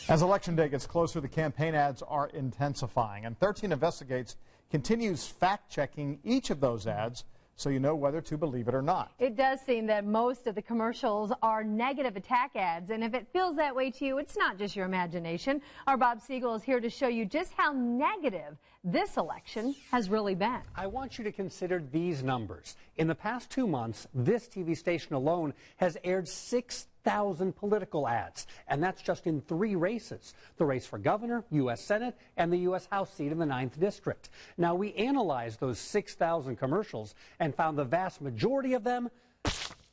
As Election Day gets closer, the campaign ads are intensifying, and 13 Investigates continues fact-checking each of those ads so you know whether to believe it or not. It does seem that most of the commercials are negative attack ads, and if it feels that way to you, it's not just your imagination. Our Bob Siegel is here to show you just how negative this election has really been. I want you to consider these numbers. In the past 2 months, this TV station alone has aired 6,000 political ads, and that's just in 3 races: the race for governor, U.S. Senate, and the U.S. House seat in the 9th District. Now, we analyzed those 6,000 commercials and found the vast majority of them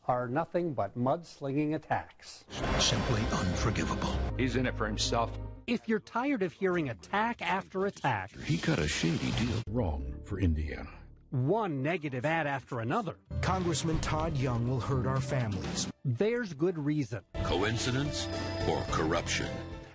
are nothing but mudslinging attacks. Simply unforgivable. He's in it for himself. If you're tired of hearing attack after attack, He cut a shady deal. Wrong for Indiana. one negative ad after another, Congressman Todd Young will hurt our families. there's good reason. Coincidence or corruption?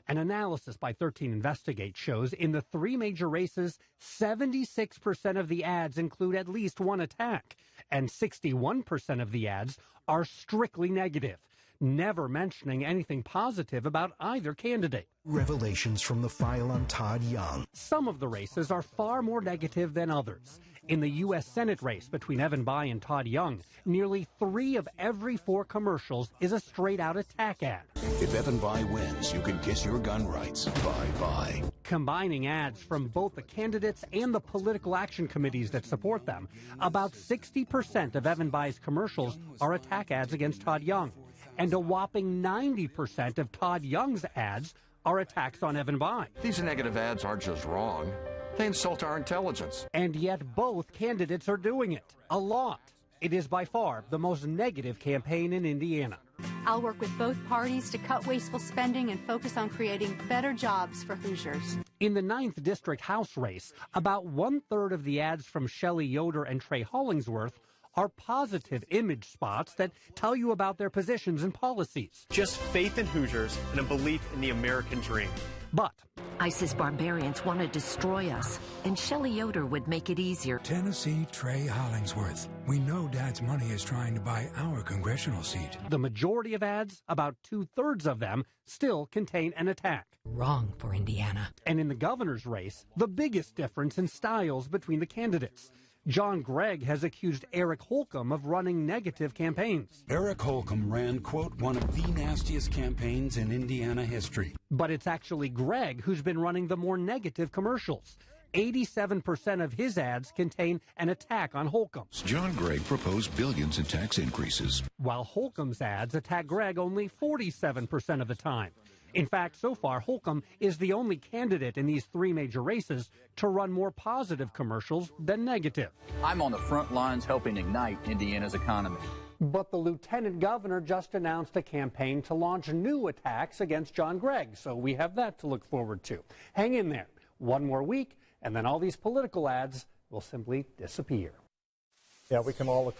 An analysis by 13 Investigate shows in the 3 major races, 76% of the ads include at least one attack, and 61% of the ads are strictly negative, never mentioning anything positive about either candidate. Revelations from the file on Todd Young. Some of the races are far more negative than others. In the U.S. Senate race between Evan Bayh and Todd Young, nearly 3 of every 4 commercials is a straight-out attack ad. If Evan Bayh wins, you can kiss your gun rights. Bye-bye. Combining ads from both the candidates and the political action committees that support them, about 60% of Evan Bayh's commercials are attack ads against Todd Young, and a whopping 90% of Todd Young's ads are attacks on Evan Bayh. These negative ads aren't just wrong. They insult our intelligence. And yet both candidates are doing it. A lot. It is by far the most negative campaign in Indiana. I'll work with both parties to cut wasteful spending and focus on creating better jobs for Hoosiers. In the 9th District House race, about 1/3 of the ads from Shelley Yoder and Trey Hollingsworth are positive image spots that tell you about their positions and policies. Just faith in Hoosiers and a belief in the American dream. But ISIS barbarians want to destroy us, and Shelley Yoder would make it easier. Tennessee Trey Hollingsworth. We know Dad's money is trying to buy our congressional seat. the majority of ads, about 2/3 of them, still contain an attack. Wrong for Indiana. And in the governor's race, the biggest difference in styles between the candidates. John Gregg has accused Eric Holcomb of running negative campaigns. Eric Holcomb ran, quote, one of the nastiest campaigns in Indiana history. But it's actually Gregg who's been running the more negative commercials. 87% of his ads contain an attack on Holcomb, John Gregg proposed billions in tax increases. while Holcomb's ads attack Gregg only 47% of the time. In fact, so far, Holcomb is the only candidate in these 3 major races to run more positive commercials than negative. I'm on the front lines helping ignite Indiana's economy. But the lieutenant governor just announced a campaign to launch new attacks against John Gregg, so we have that to look forward to. Hang in there. 1 more week, and then all these political ads will simply disappear. Yeah, we can all look